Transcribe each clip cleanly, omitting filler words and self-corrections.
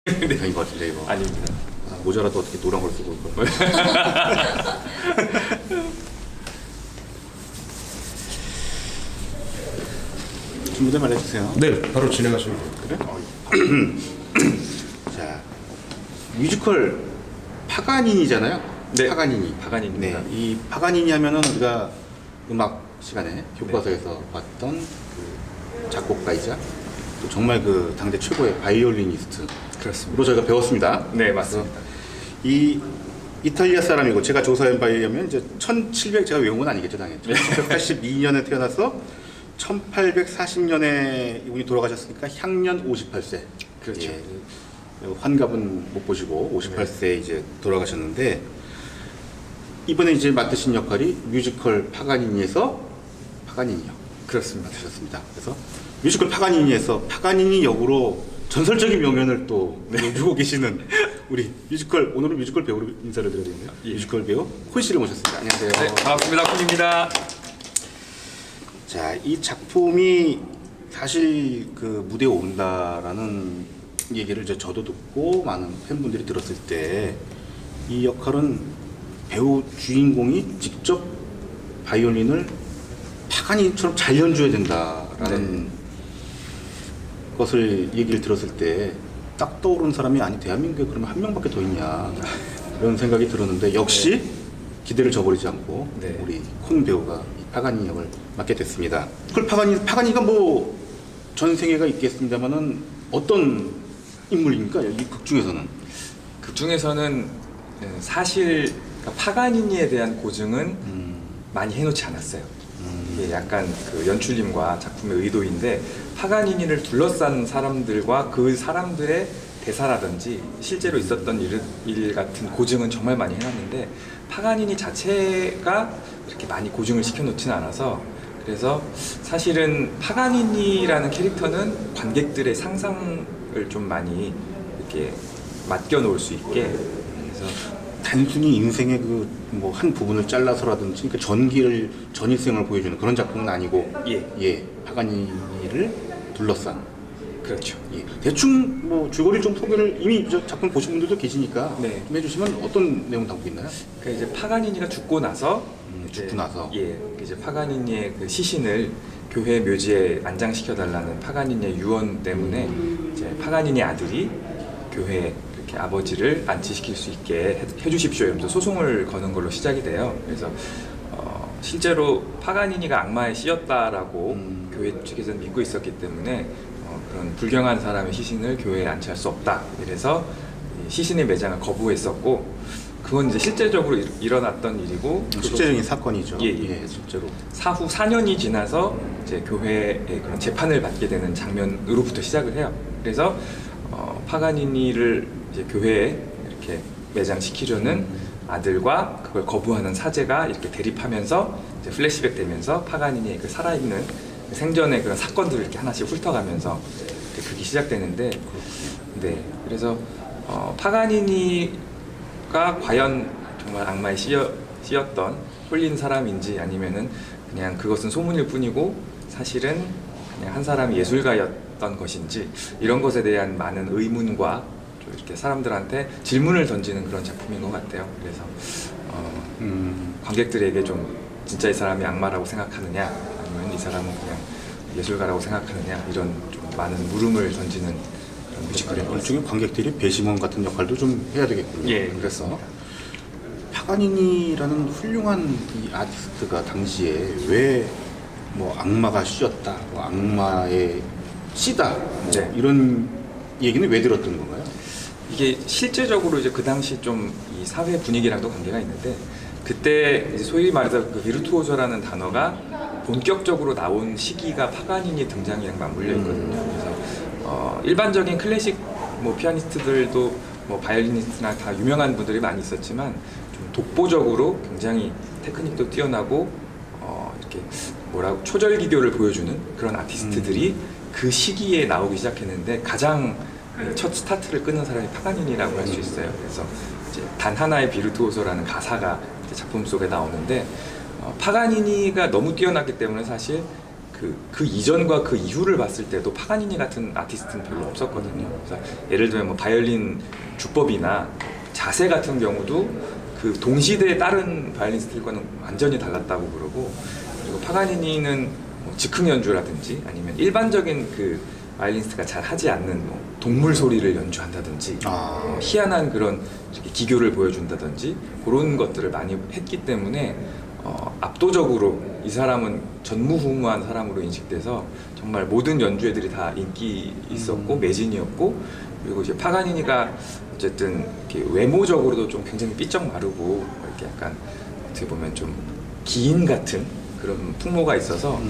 아닌 것 같은데 이거. 아닙니다. 아, 모자라도 어떻게 노란 걸 쓰고 있고. 준비된 해주세요. 네, 바로 진행하시면 돼요. 그래? 자, 뮤지컬 파가니니잖아요. 네. 파가니니. 파가니니입니다. 네, 이 파가니니 하면은 우리가 음악 시간에 교과서에서 봤던 그 작곡가이자 또 정말 그 당대 최고의 바이올리니스트로 그렇습니다. 저희가 배웠습니다. 네, 맞습니다. 이 이탈리아 사람이고 제가 조사한 바에 의하면 이제 1700 제가 외운 건 아니겠죠 당연히. 1782년에 태어나서 1840년에 이분이 돌아가셨으니까 향년 58세. 그렇죠. 예. 환갑은 못 보시고 58세에 이제 돌아가셨는데 이번에 이제 맡으신 역할이 뮤지컬 파가니니에서 파가니니 역 그렇습니다. 맡으셨습니다. 그래서 뮤지컬 파가니니에서 파가니니 역으로 전설적인 명연을 또 주고 계시는 우리 뮤지컬 오늘은 뮤지컬 배우로 인사를 드려야겠네요. 예. 뮤지컬 배우 콘 씨를 모셨습니다. 안녕하세요. 네, 반갑습니다. 쿤입니다. 자, 이 작품이 사실 그 무대에 온다라는 얘기를 저도 듣고 많은 팬분들이 들었을 때 이 역할은 배우 주인공이 직접 바이올린을 파가니처럼 잘 연주해야 된다라는 것을 얘기를 들었을 때 딱 떠오르는 사람이 아니 대한민국에 그러면 한 명밖에 더 있냐 이런 생각이 들었는데 역시 기대를 저버리지 않고 네. 우리 콘 배우가 이 파가니 역을 맡게 됐습니다. 그 파가니가 뭐 전생애가 있겠습니다만은 어떤 인물입니까? 이 극 중에서는. 극 중에서는 사실 파가니니에 대한 고증은 많이 해놓지 않았어요. 이게 약간 그 연출님과 작품의 의도인데 파가니니를 둘러싼 사람들과 그 사람들의 대사라든지 실제로 있었던 일 같은 고증은 정말 많이 해놨는데 파가니니 자체가 이렇게 많이 고증을 시켜놓지는 않아서 그래서 사실은 파가니니라는 캐릭터는 관객들의 상상을 좀 많이 이렇게 맡겨놓을 수 있게 그래서 단순히 인생의 그 뭐 한 부분을 잘라서라든지 그 전일생을 보여주는 그런 작품은 아니고 예. 파가니니를 둘러싼 그렇죠. 예. 대충 뭐 줄거리 좀 소개를 이미 저 작품 보신 분들도 계시니까 네. 좀 해주시면 어떤 내용 담고 있나요? 그러니까 이제 파가니니가 죽고 나서 죽고 나서. 이제 파가니니의 그 시신을 교회 묘지에 안장시켜 달라는 파가니니의 유언 때문에 이제 파가니니 아들이 교회에 이렇게 아버지를 안치시킬 수 있게 해주십시오 이러면서 소송을 거는 걸로 시작이 돼요. 그래서 실제로 파가니니가 악마에 씌였다라고 교회 측에서는 믿고 있었기 때문에 그런 불경한 사람의 시신을 교회에 안치할 수 없다. 이래서 시신의 매장을 거부했었고 그건 이제 실제적으로 일어났던 일이고 실제적인 사건이죠. 예. 실제로. 사후 4년이 지나서 이제 교회에 그런 재판을 받게 되는 장면으로부터 시작을 해요. 그래서 파가니니를 이제 교회에 이렇게 매장시키려는 아들과 그걸 거부하는 사제가 이렇게 대립하면서 이제 플래시백 되면서 파가니니의 그 살아있는 생전의 그런 사건들을 이렇게 하나씩 훑어가면서 이렇게 그게 시작되는데, 네, 그래서 파가니니가 과연 정말 악마에 씌였던 홀린 사람인지 아니면은 그냥 그것은 소문일 뿐이고 사실은 그냥 한 사람이 예술가였던 것인지 이런 것에 대한 많은 의문과 좀 이렇게 사람들한테 질문을 던지는 그런 작품인 것 같아요. 그래서 관객들에게 좀 진짜 이 사람이 악마라고 생각하느냐 아니면 이 사람은 그냥 예술가라고 생각하느냐 이런 좀 많은 물음을 던지는 그런 뮤지컬인 것 일종의 같습니다. 관객들이 배심원 같은 역할도 좀 해야 되겠군요. 예, 그래서 파가니니라는 훌륭한 이 아티스트가 당시에 왜 뭐 악마가 씌었다, 뭐 악마의 씨다, 뭐 네. 이런 얘기는 왜 들었던 건가요? 이게 실제적으로 이제 그 당시 좀 이 사회 분위기랑도 관계가 있는데 그때 이제 소위 말해서 그 비르투오소라는 단어가 본격적으로 나온 시기가 파가니니 등장이랑 맞물려 있거든요. 그래서 일반적인 클래식 뭐 피아니스트들도 뭐 바이올리니스트나 다 유명한 분들이 많이 있었지만 좀 독보적으로 굉장히 테크닉도 뛰어나고 이렇게 뭐라고 초절기교를 보여주는 그런 아티스트들이 그 시기에 나오기 시작했는데 가장 첫 스타트를 끊은 사람이 파가니니라고 할 수 있어요. 그래서 이제 단 하나의 비르투오소라는 가사가 이제 작품 속에 나오는데 파가니니가 너무 뛰어났기 때문에 사실 그 이전과 그 이후를 봤을 때도 파가니니 같은 아티스트는 별로 없었거든요. 그래서 예를 들면 뭐 바이올린 주법이나 자세 같은 경우도 그 동시대의 다른 바이올리니스트들과는 완전히 달랐다고 그러고, 그리고 파가니니는 뭐 즉흥 연주라든지 아니면 일반적인 그 바이올리니스트가 잘 하지 않는 뭐 동물 소리를 연주한다든지 희한한 그런 이렇게 기교를 보여준다든지 그런 것들을 많이 했기 때문에 압도적으로 이 사람은 전무후무한 사람으로 인식돼서 정말 모든 연주회들이 다 인기 있었고 매진이었고, 그리고 이제 파가니니가 어쨌든 이렇게 외모적으로도 좀 굉장히 삐쩍 마르고 이렇게 약간 어떻게 보면 좀 기인 같은 그런 풍모가 있어서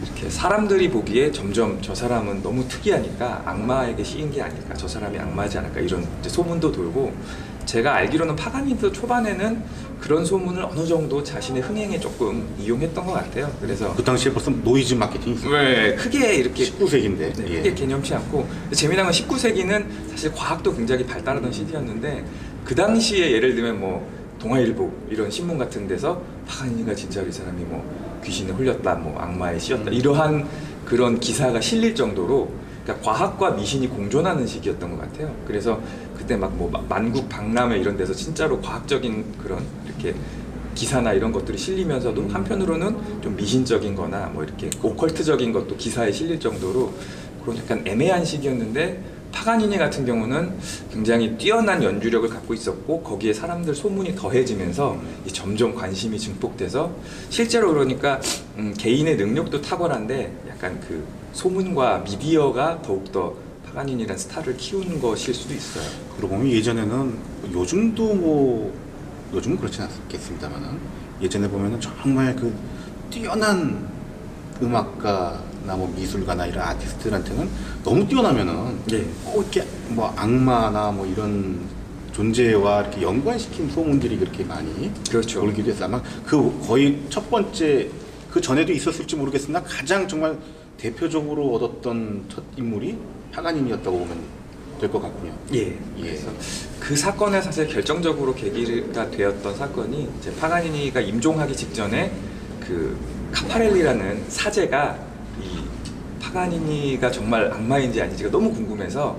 이렇게 사람들이 보기에 점점 저 사람은 너무 특이하니까 악마에게 씌인 게 아닐까, 저 사람이 악마지 않을까, 이런 이제 소문도 돌고, 제가 알기로는 파가니니도 초반에는 그런 소문을 어느 정도 자신의 흥행에 조금 이용했던 것 같아요. 그래서 그 당시에 벌써 노이즈 마케팅이 있었어요. 네, 크게 이렇게 19세기인데. 네, 크게 개념치 않고, 재미난 건 19세기는 사실 과학도 굉장히 발달하던 시기였는데 그 당시에 예를 들면 뭐 동아일보 이런 신문 같은 데서 파가니니가 진짜 이 사람이 뭐 귀신에 홀렸다, 뭐 악마에 씌었다, 이러한 그런 기사가 실릴 정도로, 그러니까 과학과 미신이 공존하는 시기였던 것 같아요. 그래서 그때 막 뭐 만국 박람회 이런 데서 진짜로 과학적인 그런 이렇게 기사나 이런 것들이 실리면서도 한편으로는 좀 미신적인 거나 뭐 이렇게 오컬트적인 것도 기사에 실릴 정도로 그런 약간 애매한 시기였는데, 파가니니 같은 경우는 굉장히 뛰어난 연주력을 갖고 있었고 거기에 사람들 소문이 더해지면서 점점 관심이 증폭돼서 실제로 그러니까 개인의 능력도 탁월한데 약간 그 소문과 미디어가 더욱더 파가니니란 스타를 키운 것일 수도 있어요. 그러고 보면 예전에는 요즘은 그렇진 않겠습니다만은 예전에 보면은 정말 그 뛰어난 음악가나 뭐 미술가나 이런 아티스트들한테는 너무 뛰어나면은 꼭 이렇게 뭐 악마나 뭐 이런 존재와 이렇게 연관시킨 소문들이 그렇게 많이 그렇죠. 돌기도 했어요. 아마 그 거의 첫 번째, 그 전에도 있었을지 모르겠으나 가장 정말 대표적으로 얻었던 첫 인물이 파가니니였다고 보면 될 것 같군요. 예. 그래서 그 사건에 사실 결정적으로 계기가 되었던 사건이 이제 파가니니가 임종하기 직전에 그 카파렐리라는 사제가 이 파가니니가 정말 악마인지 아닌지가 너무 궁금해서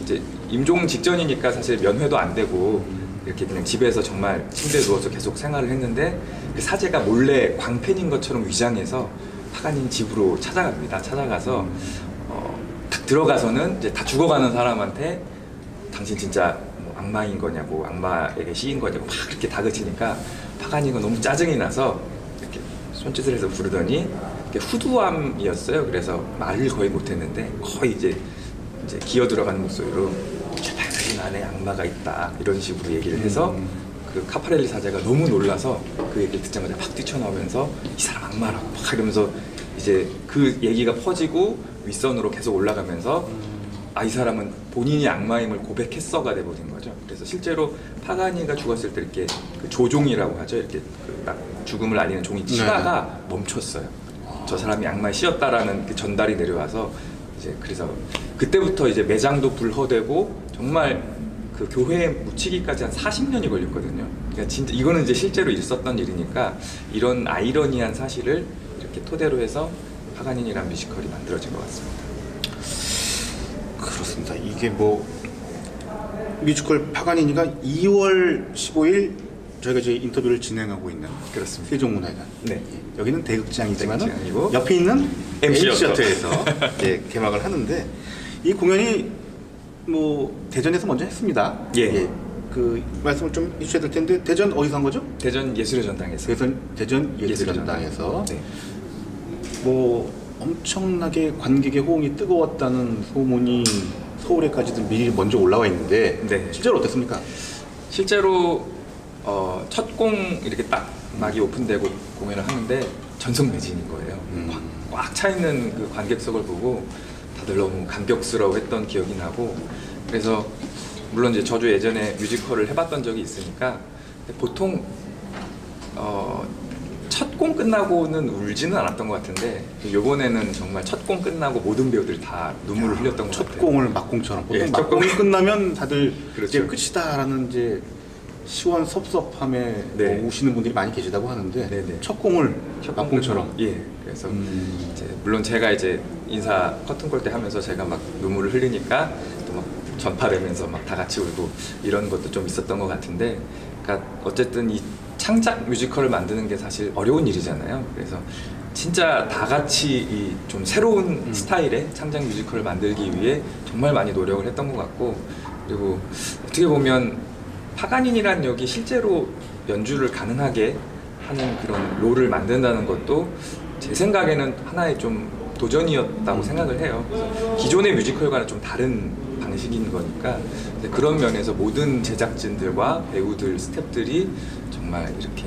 이제 임종 직전이니까 사실 면회도 안 되고 이렇게 그냥 집에서 정말 침대에 누워서 계속 생활을 했는데, 그 사제가 몰래 광팬인 것처럼 위장해서 파가니니 집으로 찾아갑니다. 찾아가서 딱 들어가서는 이제 다 죽어가는 사람한테 당신 진짜 뭐 악마인 거냐고, 악마에게 씌인 거냐고 막 이렇게 다그치니까 파가니니가 너무 짜증이 나서 이렇게 손짓을 해서 부르더니 이렇게 후두암이었어요. 그래서 말을 거의 못했는데 거의 이제 기어 들어가는 목소리로 당신 안에 악마가 있다 이런 식으로 얘기를 해서 그 카파렐리 사제가 너무 놀라서 그 얘기를 듣자마자 팍 뛰쳐나오면서 이 사람 악마라고 막 이러면서 이제 그 얘기가 퍼지고 윗선으로 계속 올라가면서 이 사람은 본인이 악마임을 고백했어가 돼버린 거죠. 그래서 실제로 파가니가 죽었을 때 이렇게 그 조종이라고 하죠. 이렇게 딱 죽음을 알리는 종이 치다가 멈췄어요. 저 사람이 악마에 씌었다라는 그 전달이 내려와서 이제 그래서 그때부터 이제 매장도 불허되고 정말 그 교회에 묻히기까지 한 40년이 걸렸거든요. 그러니까 진짜 이거는 이제 실제로 있었던 일이니까 이런 아이러니한 사실을 이렇게 토대로 해서 파가니니란 뮤지컬이 만들어진 것 같습니다. 그렇습니다. 이게 뭐 뮤지컬 파가니니가 2월 15일 저희가 이제 인터뷰를 진행하고 있는 그렇습니다. 세종문화회관. 네. 예, 여기는 대극장이지만 대극장이고 옆에 있는 MC MC셔터에서 개막을 하는데, 이 공연이 뭐 대전에서 먼저 했습니다. 예. 그 말씀을 좀 해주셔야 될 텐데, 대전 어디서 한 거죠? 대전 예술의 전당에서. 그래서 대전 예술전당에서 네. 뭐 엄청나게 관객의 호응이 뜨거웠다는 소문이 서울에까지도 미리 먼저 올라와 있는데 네. 실제로 어땠습니까? 실제로 첫 공 이렇게 딱 막이 오픈되고 공연을 하는데 전성매진인 거예요. 꽉 차 있는 그 관객석을 보고 다들 너무 감격스러워했던 기억이 나고, 그래서 물론 이제 저도 예전에 뮤지컬을 해봤던 적이 있으니까 보통 첫 공 끝나고는 울지는 않았던 것 같은데 요번에는 정말 첫 공 끝나고 모든 배우들이 다 눈물을 흘렸던 것 첫 같아요. 공을 막공처럼 보통 예, 첫 막공이 공. 끝나면 다들 그렇죠. 이제 끝이다라는 이제 시원섭섭함에 네. 오시는 분들이 많이 계시다고 하는데 네네. 첫 공을 낙공처럼 예. 그래서 이제 물론 제가 이제 인사 커튼콜 때 하면서 제가 막 눈물을 흘리니까 또 막 전파되면서 막 다 같이 울고 이런 것도 좀 있었던 것 같은데, 그러니까 어쨌든 이 창작 뮤지컬을 만드는 게 사실 어려운 일이잖아요. 그래서 진짜 다 같이 이 좀 새로운 스타일의 창작 뮤지컬을 만들기 위해 정말 많이 노력을 했던 것 같고, 그리고 어떻게 보면 파가니니라는 역이 실제로 연주를 가능하게 하는 그런 롤을 만든다는 것도 제 생각에는 하나의 좀 도전이었다고 생각을 해요. 그래서 기존의 뮤지컬과는 좀 다른 방식인 거니까, 근데 그런 면에서 모든 제작진들과 배우들, 스태프들이 정말 이렇게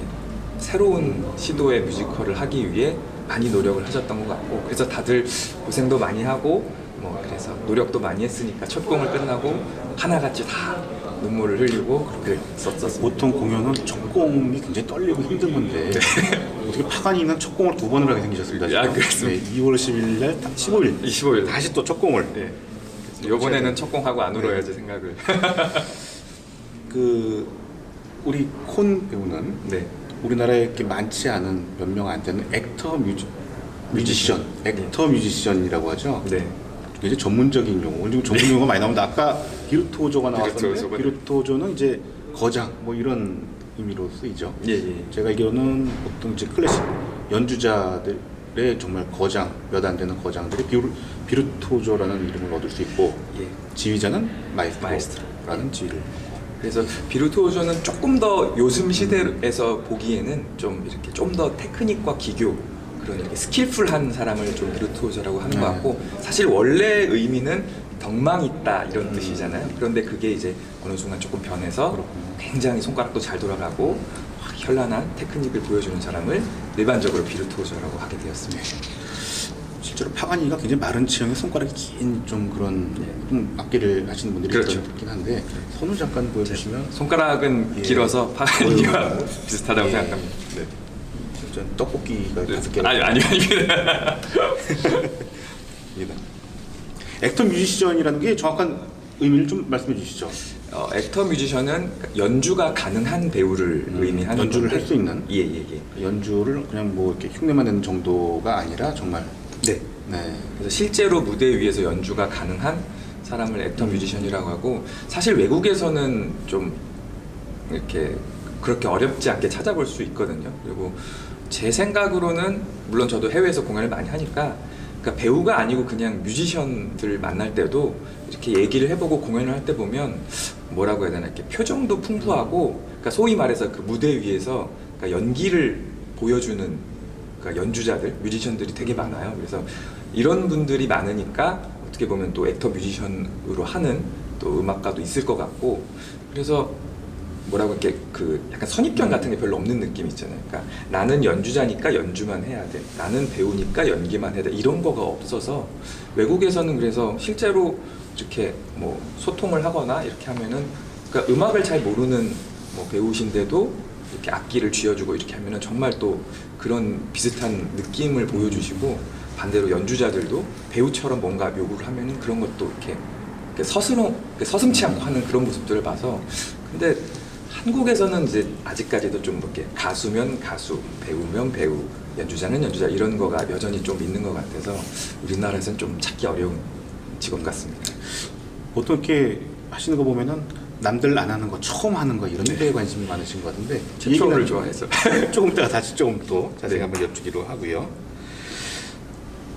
새로운 시도의 뮤지컬을 하기 위해 많이 노력을 하셨던 것 같고, 그래서 다들 고생도 많이 하고 뭐 그래서 노력도 많이 했으니까 첫 공을 끝나고 하나같이 다 눈물을 흘리고 그랬었습니다. 보통 공연은 첫 공이 굉장히 떨리고 힘든 건데 어떻게 파가니는 첫 공을 두 번을 하게 생기셨습니다. 아, 그렇습니다. 네, 2월 10일 날 15일 25일 다시 또 첫 공을 네. 이번에는 첫 공하고 안 울어야지 생각을. 그 우리 콘 배우는 네. 우리나라에 이렇게 많지 않은 몇 명 안 되는 뮤지션, 액터 뮤지션이라고 하죠. 네. 이제 전문적인 용어, 오늘 전문 용어가 많이 나오는데 아까 비르투오조가 나왔었는데 비르투오조가, 비르투오조는 이제 거장 뭐 이런 의미로 쓰이죠. 예, 예. 제가 알기로는 보통 이제 클래식 연주자들의 정말 거장, 몇 안 되는 거장들이 비르투오조라는 이름을 얻을 수 있고 예. 지휘자는 마에스트로. 마에스트로라는 지휘를. 그래서 비르투오조는 조금 더 요즘 시대에서 보기에는 좀 이렇게 좀 더 테크닉과 기교, 그런 이렇게 스킬풀한 사람을 좀 비르투오조라고 하는 것 같고, 사실 원래 의미는 덕망 있다 이런 뜻이잖아요. 그런데 그게 이제 어느 순간 조금 변해서 굉장히 손가락도 잘 돌아가고 확 현란한 테크닉을 보여주는 사람을 일반적으로 비르투오조라고 하게 되었습니다. 실제로 파가니가 굉장히 마른 체형의 손가락이 긴 좀 그런 좀 악기를 하시는 분들이 그렇죠. 있긴 한데 손을 잠깐 보여주시면 손가락은 예. 길어서 파가니와 어이구. 비슷하다고 예. 생각합니다. 네. 진짜 떡볶이가 5개 아닙니다. 액터 뮤지션이라는 게 정확한 의미를 좀 말씀해 주시죠. 액터 뮤지션은 연주가 가능한 배우를 의미하는 연주를 건데, 할 수 있는 예예예. 연주를 그냥 뭐 이렇게 흉내만 내는 정도가 아니라 정말 네. 네. 그래서 실제로 무대 위에서 연주가 가능한 사람을 액터 뮤지션이라고 하고, 사실 외국에서는 좀 이렇게 그렇게 어렵지 않게 찾아볼 수 있거든요. 그리고 제 생각으로는 물론 저도 해외에서 공연을 많이 하니까, 그러니까 배우가 아니고 그냥 뮤지션들 만날 때도 이렇게 얘기를 해보고 공연을 할 때 보면 뭐라고 해야 되나, 이렇게 표정도 풍부하고, 그러니까 소위 말해서 그 무대 위에서 그러니까 연기를 보여주는 그러니까 연주자들, 뮤지션들이 되게 많아요. 그래서 이런 분들이 많으니까 어떻게 보면 또 액터 뮤지션으로 하는 또 음악가도 있을 것 같고, 그래서 뭐라고 이렇게 그 약간 선입견 같은 게 별로 없는 느낌 있잖아요. 그러니까 나는 연주자니까 연주만 해야 돼, 나는 배우니까 연기만 해야 돼, 이런 거가 없어서 외국에서는 그래서 실제로 이렇게 뭐 소통을 하거나 이렇게 하면은, 그러니까 음악을 잘 모르는 뭐 배우신데도 이렇게 악기를 쥐어주고 이렇게 하면은 정말 또 그런 비슷한 느낌을 보여주시고, 반대로 연주자들도 배우처럼 뭔가 요구를 하면은 그런 것도 이렇게 서슴치 않고 하는 그런 모습들을 봐서, 근데 한국에서는 이제 아직까지도 좀 이렇게 가수면 가수, 배우면 배우, 연주자는 연주자 이런 거가 여전히 좀 있는 것 같아서 우리나라에서는 좀 찾기 어려운 직업 같습니다. 보통 이렇게 하시는 거 보면은 남들 안 하는 거 처음 하는 거 이런 데에 관심이 많으신 것 같은데 최초를 얘기는 좋아해서 조금 이따가 다시 조금 또 자세히 한번 여쭈기로 하고요.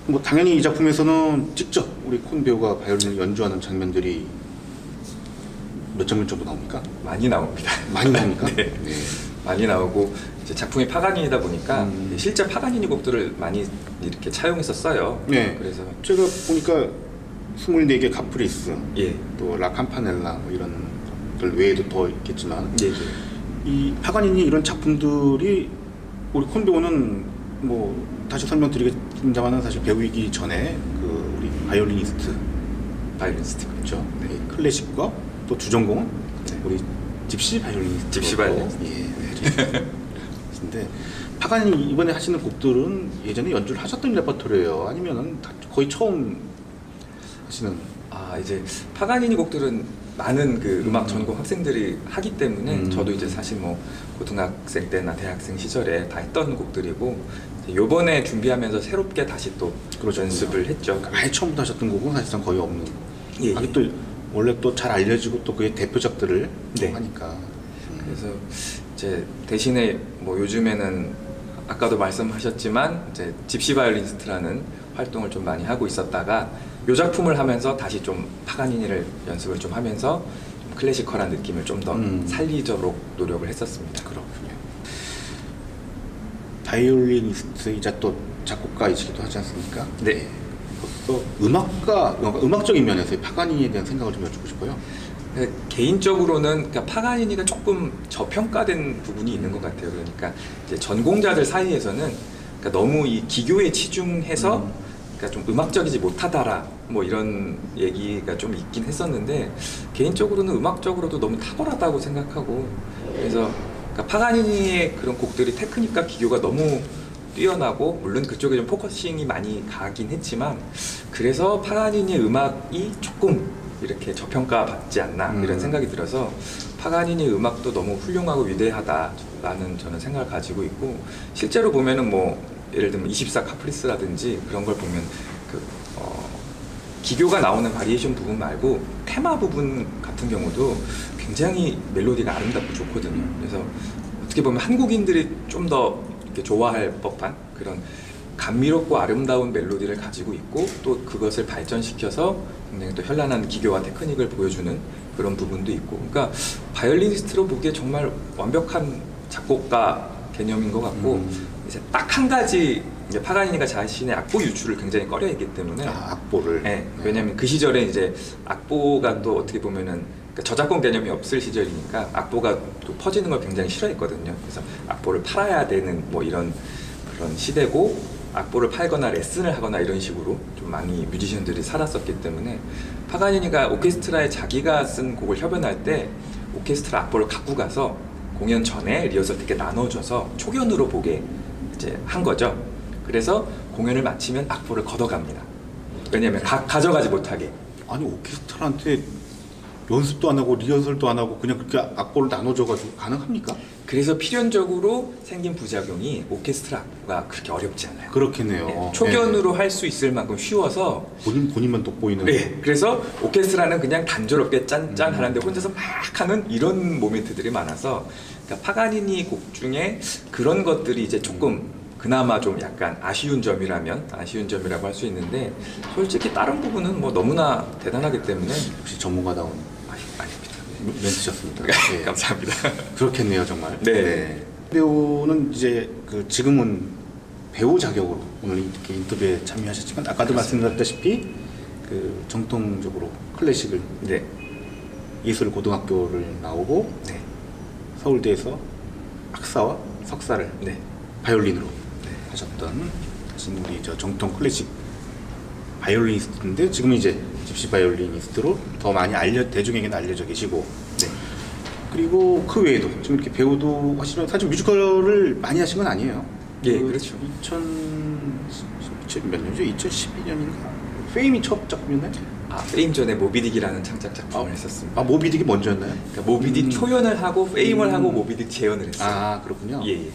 뭐 당연히 이 작품에서는 직접 우리 콘 배우가 바이올린을 연주하는 장면들이 몇 장면 정도 나옵니까? 많이 나옵니다. 많이 나옵니까? 네. 많이 나오고, 이제 작품이 파가니니다 보니까 실제 파가니니 곡들을 많이 이렇게 차용했었어요. 네. 그래서 제가 보니까 24개 카프리스, 예, 또 라캄파넬라 뭐 이런 것들 외에도 더 있겠지만 예, 예. 이 파가니니 이런 작품들이 우리 콘 배우는 뭐 다시 설명드리겠습니다만은 사실 배우이기 전에 그 우리 바이올리니스트 바이올리니스트. 그렇죠. 네. 클래식과 또 주전공은 우리 집시 바이올리니스트. 집시 바이올리니스트. 예. 네. 근데 파가니 이번에 하시는 곡들은 예전에 연주를 하셨던 레퍼토리예요? 아니면은 다 거의 처음 하시는? 아, 이제 파가니니 곡들은 많은 그 음악 전공 학생들이 하기 때문에 저도 이제 음. 사실 뭐 고등학생 때나 대학생 시절에 다 했던 곡들이고 요번에 준비하면서 새롭게 다시 또 그러셨군요. 연습을 했죠. 아예 처음부터 하셨던 곡은 사실상 거의 없는. 예, 하긴 예. 또 원래 또 잘 알려지고 또 그의 대표작들을 네. 하니까. 그래서 이제 대신에 뭐 요즘에는 아까도 말씀하셨지만 이제 집시 바이올리니스트라는 활동을 좀 많이 하고 있었다가 요 작품을 하면서 다시 좀 파가니니를 연습을 좀 하면서 좀 클래시컬한 느낌을 좀 더 살리도록 노력을 했었습니다. 그렇군요. 바이올리니스트이자 또 작곡가이시기도 하지 않습니까? 네. 또 음악적인 면에서의 파가니니에 대한 생각을 좀 여쭙고 싶어요. 개인적으로는 그러니까 파가니니가 조금 저평가된 부분이 있는 것 같아요. 그러니까 이제 전공자들 사이에서는 그러니까 너무 이 기교에 치중해서 그러니까 좀 음악적이지 못하다라 뭐 이런 얘기가 좀 있긴 했었는데 개인적으로는 음악적으로도 너무 탁월하다고 생각하고 그래서 그러니까 파가니니의 그런 곡들이 테크닉과 기교가 너무 뛰어나고 물론 그쪽에 좀 포커싱이 많이 가긴 했지만 그래서 파가니니의 음악이 조금 이렇게 저평가받지 않나 이런 생각이 들어서 파가니니 음악도 너무 훌륭하고 위대하다라는 저는 생각을 가지고 있고 실제로 보면은 뭐 예를 들면 24 카프리스라든지 그런 걸 보면 그 기교가 나오는 바리에이션 부분 말고 테마 부분 같은 경우도 굉장히 멜로디가 아름답고 좋거든요. 그래서 어떻게 보면 한국인들이 좀 더 이렇게 좋아할 법한 그런 감미롭고 아름다운 멜로디를 가지고 있고 또 그것을 발전시켜서 굉장히 또 현란한 기교와 테크닉을 보여주는 그런 부분도 있고 그러니까 바이올리니스트로 보기에 정말 완벽한 작곡가 개념인 것 같고 이제 딱 한 가지 이제 파가니니가 자신의 악보 유출을 굉장히 꺼려했기 때문에 악보를. 네, 왜냐하면 그 시절에 이제 악보가 또 어떻게 보면은 그러니까 저작권 개념이 없을 시절이니까 악보가 또 퍼지는 걸 굉장히 싫어했거든요. 그래서 악보를 팔아야 되는 뭐 이런 그런 시대고 악보를 팔거나 레슨을 하거나 이런 식으로 좀 많이 뮤지션들이 살았었기 때문에 파가니니가 오케스트라에 자기가 쓴 곡을 협연할 때 오케스트라 악보를 갖고 가서 공연 전에 리허설 때 나눠줘서 초견으로 보게 이제 한 거죠. 그래서 공연을 마치면 악보를 걷어갑니다. 왜냐면 가져가지 못하게. 아니 오케스트라한테 연습도 안 하고 리허설도 안 하고 그냥 그렇게 악보를 나눠줘가지고 가능합니까? 그래서 필연적으로 생긴 부작용이 오케스트라 악보가 그렇게 어렵지 않아요. 그렇겠네요. 네, 초견으로 할 수 있을 만큼 쉬워서 본인만 돋보이는. 네, 그래서 오케스트라는 그냥 단조롭게 짠짠 하는데 혼자서 막 하는 이런 모멘트들이 많아서 그러니까 파가니니 곡 중에 그런 것들이 이제 조금 그나마 좀 약간 아쉬운 점이라고 할 수 있는데 솔직히 다른 부분은 뭐 너무나 대단하기 때문에 역시 전문가다운 아닙니다. 멘트셨습니다. 네. 감사합니다. 그렇겠네요 정말. 네. 배우는 이제 그 지금은 배우 자격으로 오늘 이렇게 인터뷰에 참여하셨지만 아까도 말씀드렸다시피 그 정통적으로 클래식을 네. 예술 고등학교를 나오고 네. 서울대에서 학사와 석사를 네. 바이올린으로 하셨던 지금 우리 저 정통 클래식 바이올리니스트인데 지금 이제 집시 바이올리니스트로 더 많이 대중에게는 알려져 계시고 네. 그리고 그 외에도 지금 이렇게 배우도 하시면 사실 뮤지컬을 많이 하신 건 아니에요. 예, 그렇죠. 2000몇 년이죠? 2012년인가? 페임이 첫 작품이었나요? 페임 전에 모비딕이라는 창작 작품을 했었습니다. 모비딕이 먼저였나요? 그러니까 모비딕 초연을 하고 페임을 하고 모비딕 재연을 했어요. 아 그렇군요. 예, 예.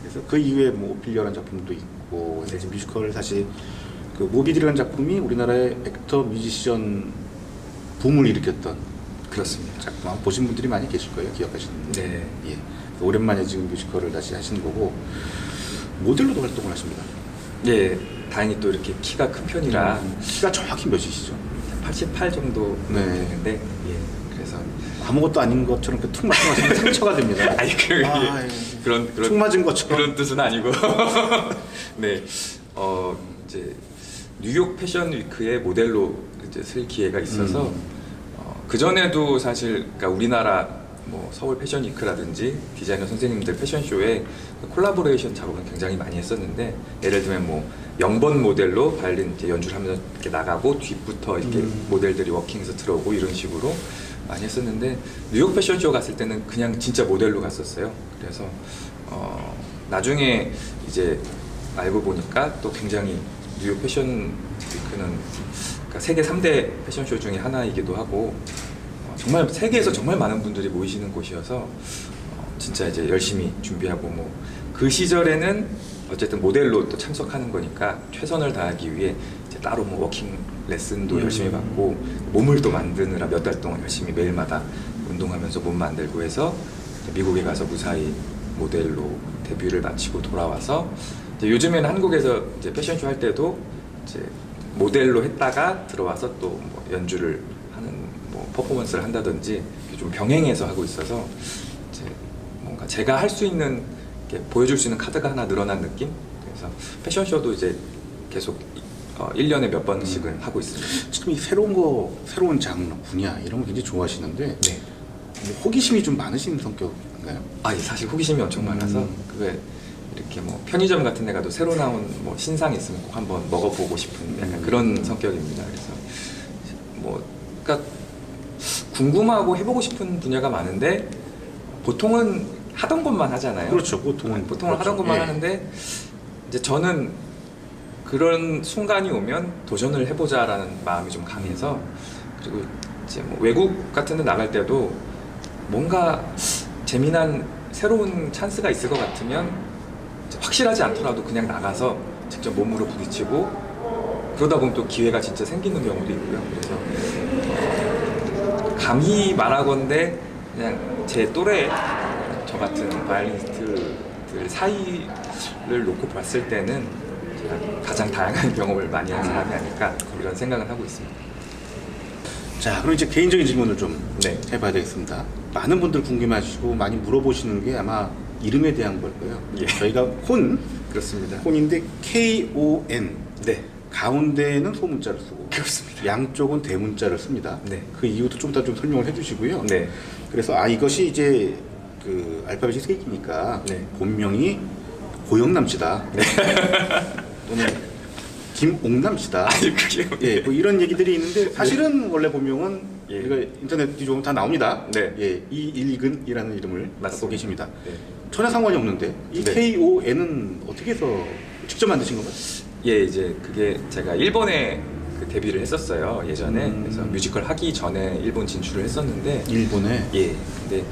그래서 그 이후에 뭐 오피리아라는 작품도 있고 그래서 이제 뮤지컬 사실 그 모비딕이라는 작품이 우리나라의 액터 뮤지션 붐을 일으켰던 그렇습니다. 작품 아마 보신 분들이 많이 계실 거예요. 기억하시는 분들. 네. 예. 그래서 오랜만에 지금 뮤지컬을 다시 하시는 거고 모델로도 활동을 하십니다. 예, 다행히 또 이렇게 키가 큰 편이라 키가 정확히 몇이시죠? 88 정도 네. 되는데 예, 그래서 아무것도 아닌 것처럼 그 툭 맞으면 상처가 됩니다. 아니 그런 툭 맞은 것처럼. 그런 뜻은 아니고 네, 이제 뉴욕 패션 위크의 모델로 이제 쓸 기회가 있어서 그 전에도 사실 그러니까 우리나라 뭐 서울 패션 위크라든지 디자이너 선생님들 패션쇼에 콜라보레이션 작업은 굉장히 많이 했었는데 예를 들면 뭐 0번 모델로 바이올린 이제 연주를 하면서 이렇게 나가고 뒤부터 이렇게 모델들이 워킹해서 들어오고 이런 식으로 많이 했었는데 뉴욕 패션쇼 갔을 때는 그냥 진짜 모델로 갔었어요. 그래서 나중에 이제 알고 보니까 또 굉장히 뉴욕 패션 위크는 그러니까 세계 3대 패션쇼 중에 하나이기도 하고 정말 세계에서 정말 많은 분들이 모이시는 곳이어서 진짜 이제 열심히 준비하고 뭐 그 시절에는 어쨌든 모델로 또 참석하는 거니까 최선을 다하기 위해 이제 따로 뭐 워킹 레슨도 열심히 받고 몸을 또 만드느라 몇 달 동안 열심히 매일마다 운동하면서 몸 만들고 해서 미국에 가서 무사히 모델로 데뷔를 마치고 돌아와서 이제 요즘에는 한국에서 이제 패션쇼 할 때도 이제 모델로 했다가 들어와서 또 뭐 연주를 하는 뭐 퍼포먼스를 한다든지 좀 병행해서 하고 있어서 이제 뭔가 제가 할 수 있는 이렇게 보여줄 수 있는 카드가 하나 늘어난 느낌? 그래서 패션쇼도 이제 계속 1년에 몇 번씩은 하고 있습니다. 지금 이 새로운 장르, 분야 이런 거 굉장히 좋아하시는데 네. 뭐 호기심이 좀 많으신 성격인가요? 예, 사실 호기심이 엄청 많아서 그게 이렇게 뭐 편의점 같은 데 가도 새로 나온 뭐 신상 있으면 꼭 한번 먹어보고 싶은 약간 그런 성격입니다. 그래서 뭐 그러니까 궁금하고 해보고 싶은 분야가 많은데 보통은 하던 것만 하잖아요. 그렇죠. 보통은 보통은 그렇죠. 하던 것만 예. 하는데 이제 저는 그런 순간이 오면 도전을 해보자라는 마음이 좀 강해서 그리고 이제 뭐 외국 같은 데 나갈 때도 뭔가 재미난 새로운 찬스가 있을 것 같으면 확실하지 않더라도 그냥 나가서 직접 몸으로 부딪히고 그러다 보면 또 기회가 진짜 생기는 경우도 있고요. 그래서 감히 말하건대 그냥 제 또래 저 같은 바이올리니스트들 사이를 놓고 봤을 때는 제가 가장 다양한 경험을 많이 한 사람이 아닐까 이런 생각을 하고 있습니다. 자, 그럼 이제 개인적인 질문을 좀 네. 해봐야 되겠습니다. 많은 분들 궁금해하시고 많이 물어보시는 게 아마 이름에 대한 걸 거예요. 예. 저희가 그렇습니다. 혼인데 KON 네. 가운데는 소문자를 쓰고 그렇습니다. 양쪽은 대문자를 씁니다. 네. 그 이유도 좀 더 좀 설명을 해주시고요. 네. 그래서 이것이 이제 그 알파벳이 세 개니까 네. 본명이 고영남 씨다. 또는 김옥남 씨다. 아니 그게 예, 뭐 이런 얘기들이 있는데 사실은 원래 본명은 예. 우리가 인터넷 뒤져보면 다 나옵니다. 네. 예, 이일근이라는 이름을 갖고 맞습니다. 계십니다. 네. 전혀 상관이 없는데 이 네. KON은 어떻게 해서 직접 만드신 건가요? 예, 이제 그게 제가 일본에 그 데뷔를 했었어요 예전에. 그래서 뮤지컬 하기 전에 일본 진출을 했었는데 일본에 예, 근데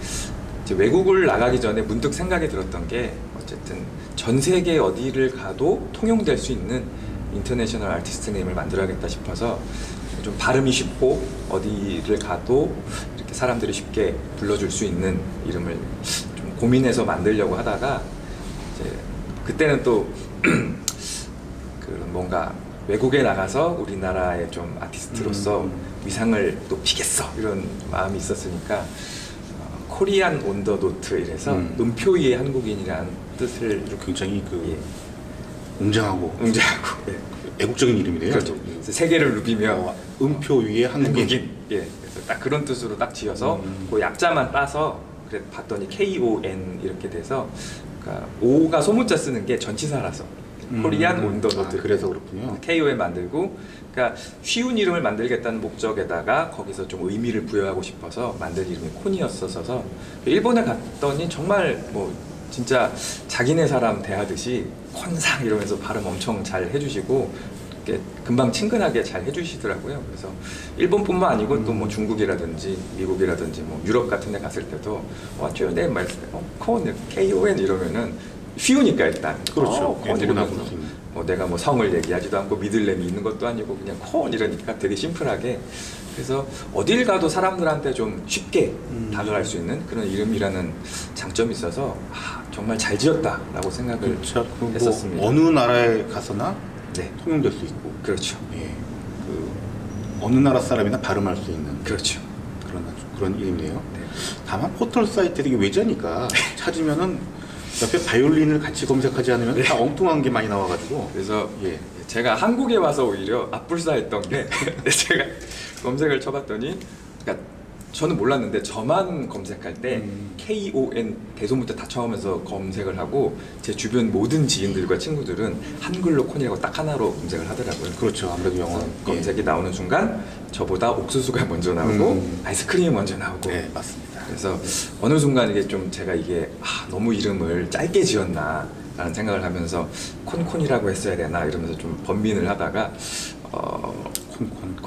이제 외국을 나가기 전에 문득 생각이 들었던 게 어쨌든 전 세계 어디를 가도 통용될 수 있는 인터내셔널 아티스트 네임을 만들어야겠다 싶어서 좀 발음이 쉽고 어디를 가도 이렇게 사람들이 쉽게 불러줄 수 있는 이름을 좀 고민해서 만들려고 하다가 이제 그때는 또 그런 뭔가 외국에 나가서 우리나라의 좀 아티스트로서 위상을 높이겠어 이런 마음이 있었으니까 코리안 온 더 노트 이래서 음표 위의 한국인이라는 뜻을 굉장히 그 예, 웅장하고 웅장하고 예. 애국적인 이름이네요. 그렇죠. 그래서 세계를 누비며 음표 위에 한국인. 예, 그래서 딱 그런 뜻으로 딱 지어서 그 약자만 따서 그래 봤더니 KON 이렇게 돼서 그러니까 O가 소문자 쓰는 게 전치사라서 코리안 온 더 노트. 그래서 그렇군요. KON 만들고 그러니까 쉬운 이름을 만들겠다는 목적에다가 거기서 좀 의미를 부여하고 싶어서 만든 이름이 콘이었어서 일본에 갔더니 정말 뭐 진짜 자기네 사람 대하듯이 콘상 이러면서 발음 엄청 잘 해주시고 이렇게 금방 친근하게 잘 해주시더라고요. 그래서 일본뿐만 아니고 또 뭐 중국이라든지 미국이라든지 뭐 유럽 같은 데 갔을 때도 What's your name? 말했을 때 콘, KON 이러면은 쉬우니까 일단 그렇죠. 콘 예, 이러면 누구나 부를 수 있는. 뭐 내가 뭐 성을 얘기하지도 않고 미들nem이 있는 것도 아니고 그냥 콘 이러니까 되게 심플하게 그래서 어딜 가도 사람들한테 좀 쉽게 다가갈 수 있는 그런 이름이라는 장점이 있어서 정말 잘 지었다라고 생각을 그렇죠. 그 했었습니다. 뭐 어느 나라에 가서나 네, 통용될 수 있고, 그렇죠, 예, 그 어느 나라 사람이나 발음할 수 있는 그렇죠. 그런 이름이네요. 네. 다만 포털 사이트 이게 외자니까 찾으면은 옆에 바이올린을 같이 검색하지 않으면 다 엉뚱한 게 많이 나와가지고. 그래서 예. 제가 한국에 와서 오히려 앞불사했던 게 제가 검색을 쳐봤더니 그러니까 저는 몰랐는데 저만 검색할 때 KON 대소문자 다 처음에서 검색을 하고 제 주변 모든 지인들과 친구들은 한글로 콘이라고 딱 하나로 검색을 하더라고요. 그렇죠. 아무래도 영어 검색이 나오는 순간 저보다 옥수수가 먼저 나오고 아이스크림이 먼저 나오고 네, 맞습니다. 그래서 어느 순간 이게 좀 제가 이게 너무 이름을 짧게 지었나 라는 생각을 하면서 콘콘이라고 했어야 되나 이러면서 좀 번민을 하다가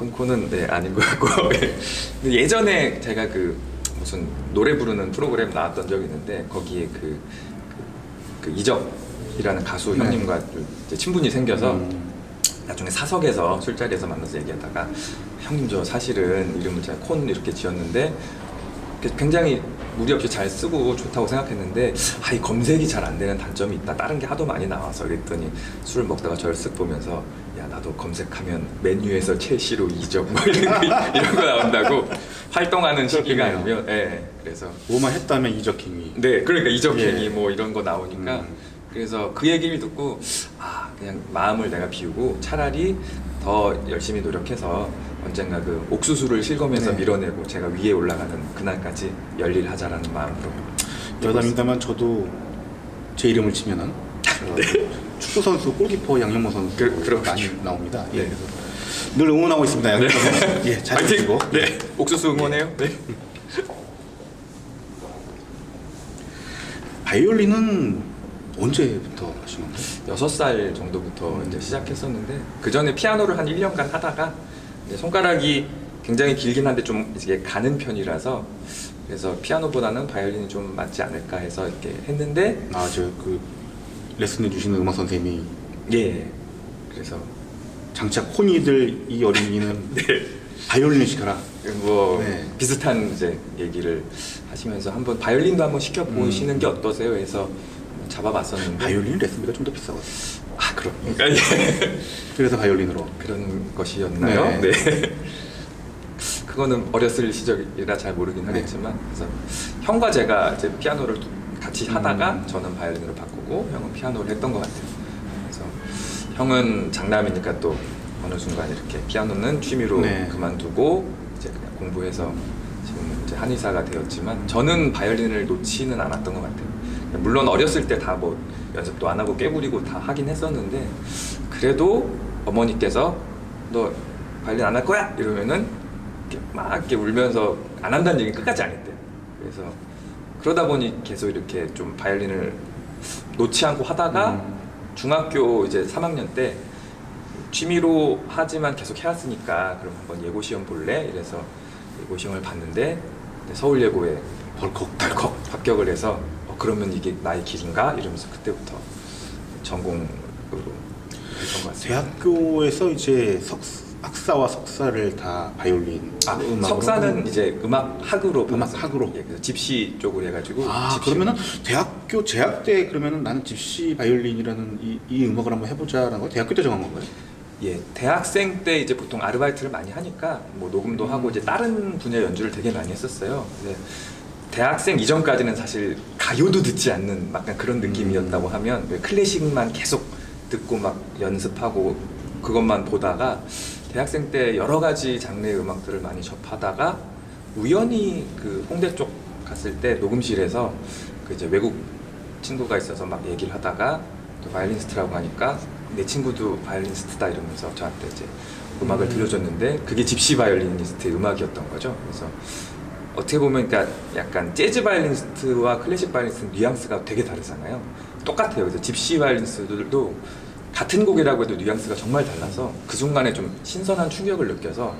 콘콘은 네 아닌 것 같고 근데 예전에 제가 그 무슨 노래 부르는 프로그램 나왔던 적이 있는데 거기에 그 이적이라는 가수 네. 형님과 이제 친분이 생겨서 나중에 사석에서 술자리에서 만나서 얘기하다가 형님 저 사실은 이름을 제가 콘 이렇게 지었는데 굉장히 무리 없이 잘 쓰고 좋다고 생각했는데 이 검색이 잘 안 되는 단점이 있다. 다른 게 하도 많이 나와서 그랬더니 술을 먹다가 저를 쓱 보면서 야 나도 검색하면 메뉴에서 첼시로 이적 뭐 이런 거 나온다고 활동하는 시기가 아니면 그래서 뭐만 했다면 이적행위. 네 그러니까 이적행위 예. 뭐 이런 거 나오니까 그래서 그 얘기를 듣고 그냥 마음을 내가 비우고 차라리 더 열심히 노력해서 언젠가 그 옥수수를 실검해서 네. 밀어내고 제가 위에 올라가는 그날까지 열일하자라는 마음으로 여담입니다만 저도 제 이름을 치면은 축구 선수 골키퍼 양현모 선수 그렇죠. 많이 나옵니다. 예, 네. 그래서 늘 응원하고 있습니다. 양현모 선수. 예, 잘해주시고. 네 옥수수 응원해요. 네. 바이올린은 언제부터 하신 건가요? 6살 정도부터 이제 시작했었는데 그 전에 피아노를 한 1년간 하다가 이제 손가락이 굉장히 길긴 한데 좀 이게 가는 편이라서 그래서 피아노보다는 바이올린이 좀 맞지 않을까 해서 이렇게 했는데 저 그 레슨해 주시는 음악 선생님이 예 그래서 장차 콘이들 이 어린이는 네. 바이올린을 시켜라. 뭐 네. 비슷한 이제 얘기를 하시면서 한번 바이올린도 한번 시켜 보시는 게 어떠세요? 해서 잡아봤었는데 바이올린 레슨비가 좀 더 비싸거든요. 그럼 예. 그래서 바이올린으로. 그런 것이었나요? 네. 네. 그거는 어렸을 시절이라 잘 모르긴 하겠지만 그래서 형과 제가 이제 피아노를 같이 하다가 저는 바이올린으로 바꾸고 형은 피아노를 했던 것 같아요. 그래서 형은 장남이니까 또 어느 순간 이렇게 피아노는 취미로 네. 그만두고 이제 그냥 공부해서 지금 이제 한의사가 되었지만 저는 바이올린을 놓지는 않았던 것 같아요. 물론 어렸을 때 다 뭐 연습도 안 하고 깨부리고 다 하긴 했었는데 그래도 어머니께서 너 바이올린 안 할 거야? 이러면은 이렇게 막 이렇게 울면서 안 한다는 얘기 끝까지 안 했대요. 그래서 그러다 보니 계속 이렇게 좀 바이올린을 놓지 않고 하다가 중학교 이제 3학년 때 취미로 하지만 계속 해왔으니까 그럼 한번 예고 시험 볼래? 이래서 예고 시험을 봤는데 서울예고에 벌컥 합격을 해서 그러면 이게 나의 길인가? 이러면서 그때부터 전공으로 했던 것 같습니다. 대학교에서 이제 학사와 석사를 다 바이올린 음악으로 석사는 하는 이제 음악학으로 음악학으로. 예, 그래서 집시 쪽으로 해가지고 집시 그러면은 대학교 재학 때 그러면은 나는 집시 바이올린이라는 이 음악을 한번 해보자라는 거 대학교 때 정한 건가요? 예 대학생 때 이제 보통 아르바이트를 많이 하니까 뭐 녹음도 하고 이제 다른 분야 연주를 되게 많이 했었어요. 근데 대학생 이전까지는 사실 가요도 듣지 않는 약간 그런 느낌이었다고 하면 왜 클래식만 계속 듣고 막 연습하고 그것만 보다가 대학생 때 여러 가지 장르의 음악들을 많이 접하다가 우연히 그 홍대 쪽 갔을 때 녹음실에서 그 이제 외국 친구가 있어서 막 얘기를 하다가 또 바이올리니스트라고 하니까 내 친구도 바이올리니스트다 이러면서 저한테 이제 음악을 들려줬는데 그게 집시 바이올리니스트의 음악이었던 거죠. 그래서 어떻게 보면 그러니까 약간 재즈 바이올리니스트와 클래식 바이올리니스트 뉘앙스가 되게 다르잖아요. 똑같아요. 그래서 집시 바이올리니스트들도 같은 곡이라고 해도 뉘앙스가 정말 달라서 그 순간에 좀 신선한 충격을 느껴서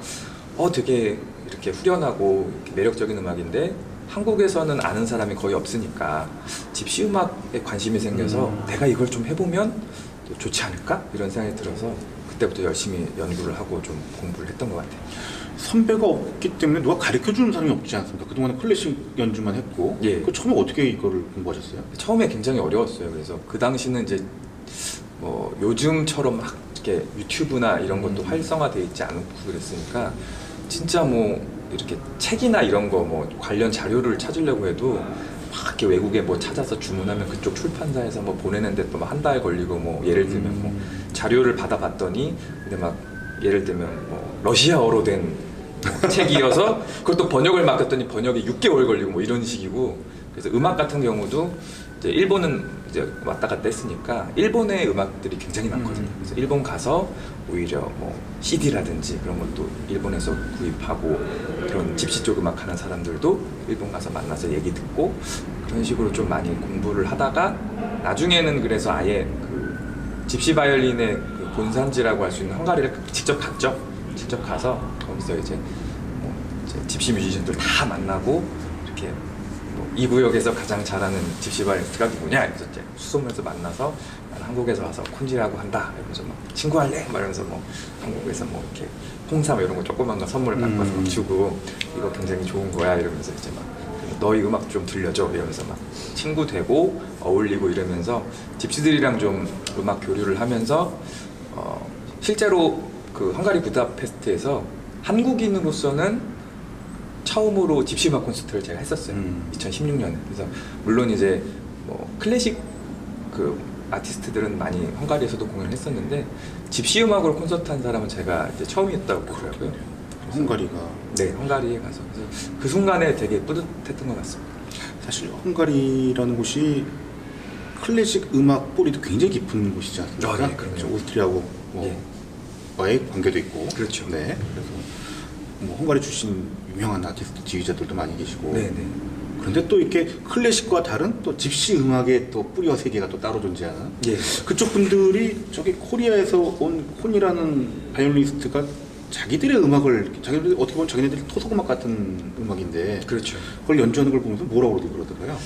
되게 이렇게 후련하고 이렇게 매력적인 음악인데 한국에서는 아는 사람이 거의 없으니까 집시 음악에 관심이 생겨서 내가 이걸 좀 해보면 또 좋지 않을까? 이런 생각이 들어서 그때부터 열심히 연구를 하고 좀 공부를 했던 것 같아요. 선배가 없기 때문에 누가 가르쳐주는 사람이 없지 않습니까? 그동안에 클래식 연주만 했고 예. 그 처음에 어떻게 이거를 공부하셨어요? 처음에 굉장히 어려웠어요. 그래서 그 당시는 이제 뭐 요즘처럼 막 이렇게 유튜브나 이런 것도 활성화되어 있지 않고 그랬으니까 진짜 뭐 이렇게 책이나 이런 거 뭐 관련 자료를 찾으려고 해도 막 이렇게 외국에 뭐 찾아서 주문하면 그쪽 출판사에서 뭐 보내는데 또 막 한 달 걸리고 뭐 예를 들면 뭐 자료를 받아봤더니 근데 막 예를 들면 뭐 러시아어로 된 책이어서 그것도 번역을 맡겼더니 번역이 6개월 걸리고 뭐 이런 식이고 그래서 음악 같은 경우도 이제 일본은 이제 왔다 갔다 했으니까 일본의 음악들이 굉장히 많거든요. 그래서 일본 가서 오히려 뭐 CD라든지 그런 것도 일본에서 구입하고 그런 집시 쪽 음악 하는 사람들도 일본 가서 만나서 얘기 듣고 그런 식으로 좀 많이 공부를 하다가 나중에는 그래서 아예 그 집시 바이올린의 그 본산지라고 할 수 있는 헝가리를 직접 갔죠. 직접 가서 거기서 이제 뭐 이제 집시 뮤지션들 다 만나고 이렇게 뭐 이 구역에서 가장 잘하는 집시 바이올리니스트가 누구냐 이러면서 이제 수소문에서 만나서 나는 한국에서 와서 콘지라고 한다 이러면서 막 친구할래? 막 이러면서 뭐 한국에서 뭐 이렇게 홍삼 이런 거 조그만 거 선물을 바꿔서 막 주고 이거 굉장히 좋은 거야 이러면서 이제 막 너희 음악 좀 들려줘 이러면서 막 친구 되고 어울리고 이러면서 집시들이랑 좀 음악 교류를 하면서 실제로 그 헝가리 부다페스트에서 한국인으로서는 처음으로 집시 음악 콘서트를 제가 했었어요. 2016년에. 그래서 물론 이제 뭐 클래식 그 아티스트들은 많이 헝가리에서도 공연을 했었는데 집시 음악으로 콘서트 한 사람은 제가 이제 처음이었다고 보더라고요. 헝가리가 네, 헝가리에 가서 그래서 그 순간에 되게 뿌듯했던 것 같습니다. 사실 헝가리라는 곳이 클래식 음악 뿌리도 굉장히 깊은 곳이지 않습니까? 네, 그럼요. 오스트리아하고 예. 와의 관계도 있고. 그렇죠. 네. 그래서 뭐 헝가리 출신 유명한 아티스트 지휘자들도 많이 계시고. 네, 네. 그런데 또 이렇게 클래식과 다른 또 집시 음악의 또 뿌리와 세계가 또 따로 존재하는. 예. 그쪽 분들이 저기 코리아에서 온 콘이라는 바이올리니스트가 자기들의 음악을 자기들 어떻게 보면 자기네들 토속 음악 같은 음악인데 그렇죠. 그걸 연주하는 걸 보면서 뭐라고 그러더라고요.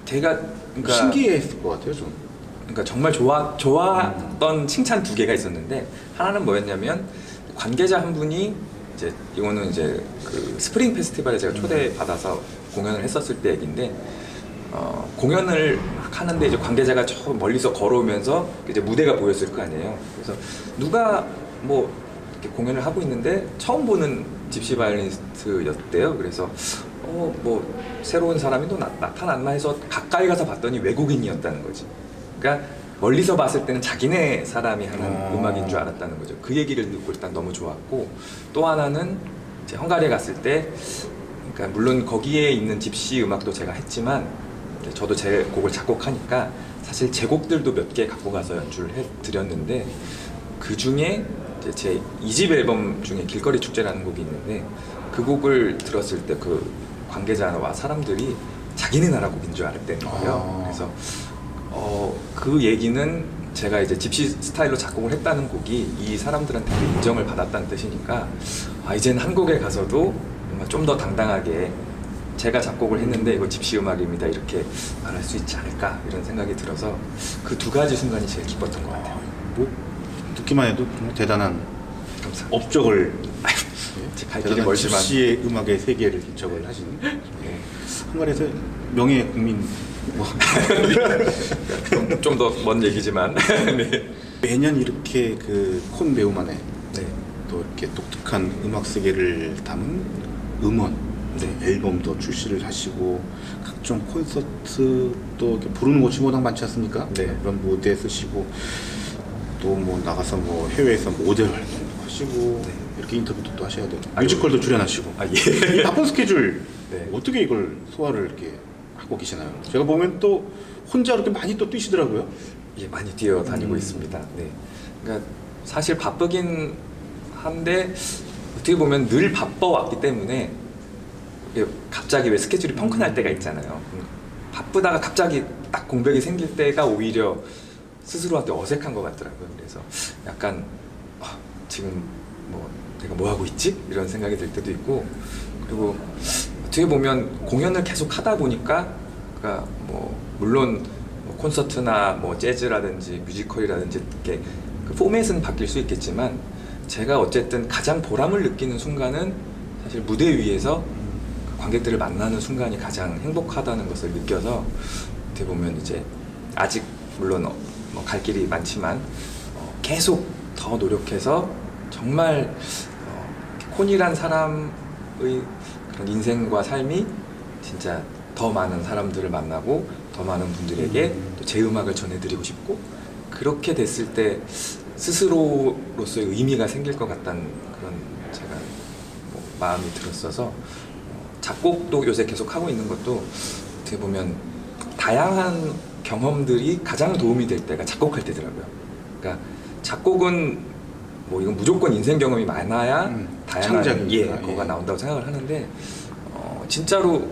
제가 그러니까 신기했을 것 같아요, 좀. 그러니까 정말 좋았던 칭찬 두 개가 있었는데 하나는 뭐였냐면 관계자 한 분이 이제 이거는 이제 그 스프링 페스티벌에 제가 초대받아서 공연을 했었을 때 얘기인데 공연을 막 하는데 이제 관계자가 저 멀리서 걸어오면서 이제 무대가 보였을 거 아니에요. 그래서 누가 뭐 이렇게 공연을 하고 있는데 처음 보는 집시 바이올리니스트였대요. 그래서 뭐 새로운 사람이 또 나타났나 해서 가까이 가서 봤더니 외국인이었다는 거지. 그러니까 멀리서 봤을 때는 자기네 사람이 하는 음악인 줄 알았다는 거죠. 그 얘기를 듣고 일단 너무 좋았고 또 하나는 이제 헝가리에 갔을 때 그러니까 물론 거기에 있는 집시 음악도 제가 했지만 저도 제 곡을 작곡하니까 사실 제 곡들도 몇 개 갖고 가서 연주를 해드렸는데 그 중에 제 2집 앨범 중에 길거리 축제라는 곡이 있는데 그 곡을 들었을 때 그 관계자와 사람들이 자기네 나라 곡인 줄 알았다는 거예요. 그래서 그 얘기는 제가 이제 집시 스타일로 작곡을 했다는 곡이 이 사람들한테 인정을 받았다는 뜻이니까 이제는 한국에 가서도 좀 더 당당하게 제가 작곡을 했는데 이거 집시 음악입니다 이렇게 말할 수 있지 않을까 이런 생각이 들어서 그 두 가지 순간이 제일 기뻤던 것 같아요. 뭐 듣기만 해도 정말 대단한 감사합니다. 업적을 갈 길이 멀지만 집시의 음악의 세계를 개척을 하신 헝가리에서 명예 국민 뭐 좀 더 먼 얘기지만 네. 매년 이렇게 그 콘 배우만의 네. 또 이렇게 독특한 음악 세계를 담은 음원, 네. 앨범도 출시를 하시고 각종 콘서트 또 이렇게 부르는 곳이 워낙 많지 않습니까? 네. 그런 무대에 쓰시고 또 뭐 나가서 뭐 해외에서 모델 활동도 하시고 네. 이렇게 인터뷰도 또 하셔야 되고 뮤지컬도 출연하시고 예. 이 바쁜 스케줄 네. 어떻게 이걸 소화를 이렇게 하고 계시나요? 제가 보면 또 혼자 이렇게 많이 또 뛰시더라고요. 예, 많이 뛰어다니고 있습니다. 네. 그러니까 사실 바쁘긴 한데 어떻게 보면 늘 바빠왔기 때문에 이게 갑자기 왜 스케줄이 펑크날 때가 있잖아요. 바쁘다가 갑자기 딱 공백이 생길 때가 오히려 스스로한테 어색한 것 같더라고요. 그래서 약간 지금 뭐 내가 뭐 하고 있지? 이런 생각이 들 때도 있고 그리고 어떻게 보면 공연을 계속 하다 보니까 그러니까 뭐 물론 뭐 콘서트나 뭐 재즈라든지 뮤지컬이라든지 이렇게 그 포맷은 바뀔 수 있겠지만 제가 어쨌든 가장 보람을 느끼는 순간은 사실 무대 위에서 관객들을 만나는 순간이 가장 행복하다는 것을 느껴서 어떻게 보면 이제 아직 물론 뭐 갈 길이 많지만 계속 더 노력해서 정말 콘이란 사람의 그런 인생과 삶이 진짜 더 많은 사람들을 만나고 더 많은 분들에게 또 제 음악을 전해드리고 싶고 그렇게 됐을 때 스스로로서의 의미가 생길 것 같다는 그런 제가 뭐 마음이 들었어서 작곡도 요새 계속 하고 있는 것도 어떻게 보면 다양한 경험들이 가장 도움이 될 때가 작곡할 때더라고요. 그러니까 작곡은 뭐 이건 무조건 인생 경험이 많아야 다양한 창작이니까, 거가 나온다고 생각을 하는데 진짜로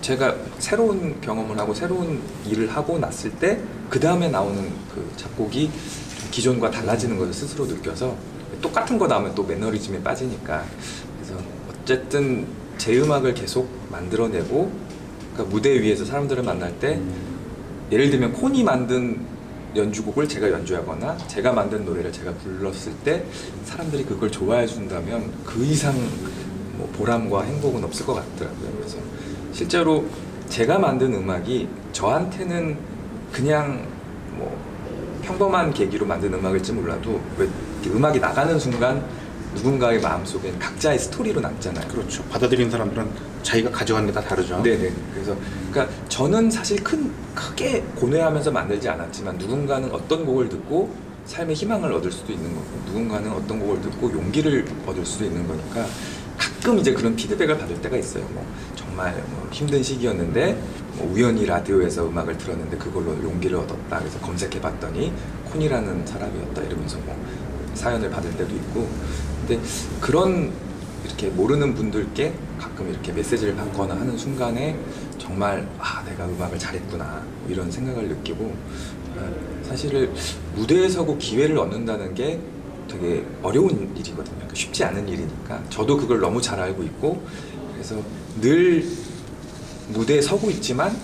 제가 새로운 경험을 하고 새로운 일을 하고 났을 때 그 다음에 나오는 그 작곡이 기존과 달라지는 것을 스스로 느껴서 똑같은 거 나오면 또 매너리즘에 빠지니까. 그래서 어쨌든 제 음악을 계속 만들어내고, 그러니까 무대 위에서 사람들을 만날 때 예를 들면 콘이 만든 연주곡을 제가 연주하거나 제가 만든 노래를 제가 불렀을 때 사람들이 그걸 좋아해 준다면 그 이상 뭐 보람과 행복은 없을 것 같더라고요. 그래서 실제로 제가 만든 음악이 저한테는 그냥 뭐 평범한 계기로 만든 음악일지 몰라도 왜 음악이 나가는 순간 누군가의 마음속엔 각자의 스토리로 남잖아요. 그렇죠. 받아들이는 사람들은 자기가 가져가는 게 다 다르죠. 네네. 그래서 그러니까 저는 사실 크게 고뇌하면서 만들지 않았지만 누군가는 어떤 곡을 듣고 삶의 희망을 얻을 수도 있는 거고 누군가는 어떤 곡을 듣고 용기를 얻을 수도 있는 거니까 가끔 이제 그런 피드백을 받을 때가 있어요. 뭐 정말 뭐 힘든 시기였는데 뭐 우연히 라디오에서 음악을 들었는데 그걸로 용기를 얻었다. 그래서 검색해봤더니 콘이라는 사람이었다 이러면서 뭐 사연을 받을 때도 있고. 근데 그런 이렇게 모르는 분들께 가끔 이렇게 메시지를 받거나 하는 순간에 정말 내가 음악을 잘했구나 이런 생각을 느끼고 사실은 무대에 서고 기회를 얻는다는 게 되게 어려운 일이거든요. 쉽지 않은 일이니까 저도 그걸 너무 잘 알고 있고 그래서 늘 무대에 서고 있지만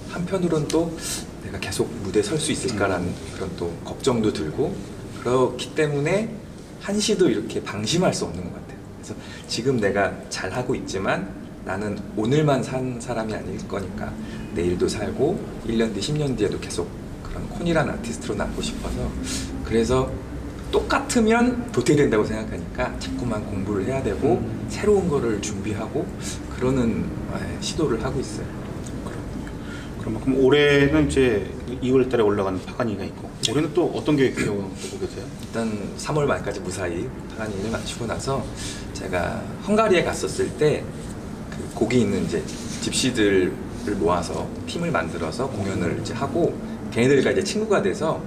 한편으로는 또 내가 계속 무대에 설 수 있을까라는 그런 또 걱정도 들고 그렇기 때문에 한시도 이렇게 방심할 수 없는 것 같아요. 그래서 지금 내가 잘하고 있지만 나는 오늘만 산 사람이 아닐 거니까 내일도 살고 1년 뒤, 10년 뒤에도 계속 그런 콘이라는 아티스트로 남고 싶어서 그래서 똑같으면 도태된다고 생각하니까 자꾸만 공부를 해야 되고 새로운 거를 준비하고 그러는 시도를 하고 있어요. 그럼 올해는 이제 2월 달에 올라가는 파가니가 있고 올해는 또 어떤 계획 세우고 계세요? 일단 3월 말까지 무사히 파가니를 마치고 나서 제가 헝가리에 갔었을 때 그 곡이 있는 이제 집시들을 모아서 팀을 만들어서 공연을 이제 하고 걔네들과 이제 친구가 돼서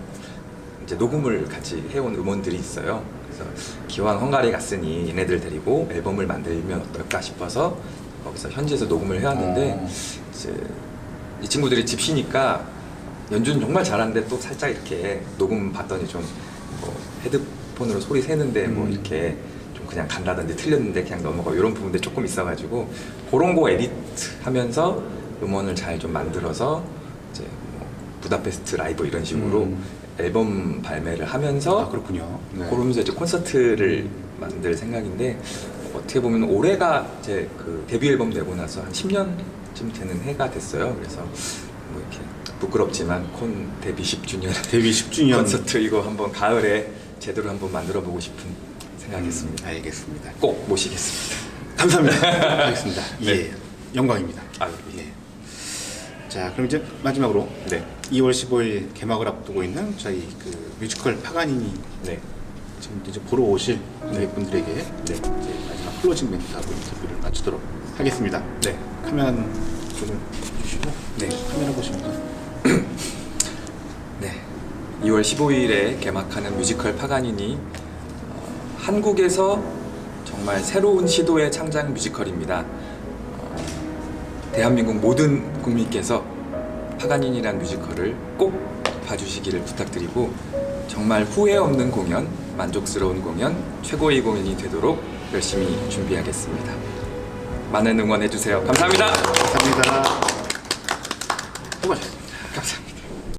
이제 녹음을 같이 해온 음원들이 있어요. 그래서 기왕 헝가리에 갔으니 얘네들 데리고 앨범을 만들면 어떨까 싶어서 거기서 현지에서 녹음을 해왔는데 이제 이 친구들이 집시니까 연주는 정말 잘하는데 또 살짝 이렇게 녹음 봤더니 좀 뭐 헤드폰으로 소리 새는데 뭐 이렇게 좀 그냥 간다든지 틀렸는데 그냥 넘어가 이런 부분들 조금 있어가지고 그런 거 에디트하면서 음원을 잘 좀 만들어서 이제 뭐 부다페스트 라이브 이런 식으로 앨범 발매를 하면서 그렇군요. 네. 그러면서 이제 콘서트를 만들 생각인데 어떻게 보면 올해가 제 그 데뷔 앨범 내고 나서 한 10년쯤 되는 해가 됐어요. 그래서 뭐 이렇게 부끄럽지만 콘 데뷔 10주년 데뷔 10주년 콘서트 이거 한번 가을에 제대로 한번 만들어 보고 싶은 생각이었습니다. 알겠습니다. 꼭 모시겠습니다. 감사합니다. 알겠습니다. 네. 예, 영광입니다. 예. 자, 그럼 이제 마지막으로 네. 2월 15일 개막을 앞두고 있는 저희 그 뮤지컬 파가니니 네. 지금 이제 보러 오실 분들에게 이제 마지막 클로징 멘트하고 인터뷰를 마치도록 하겠습니다. 네. 카메라 쪽을 주시고 네. 카메라 보시면서 네. 2월 15일에 개막하는 뮤지컬 파가니니 한국에서 정말 새로운 시도의 창작 뮤지컬입니다. 대한민국 모든 국민께서 파가니니라는 뮤지컬을 꼭 봐주시기를 부탁드리고 정말 후회 없는 공연, 만족스러운 공연, 최고의 공연이 되도록 열심히 준비하겠습니다. 많은 응원해주세요. 감사합니다. 감사합니다. 수고하셨습니다. 감사합니다.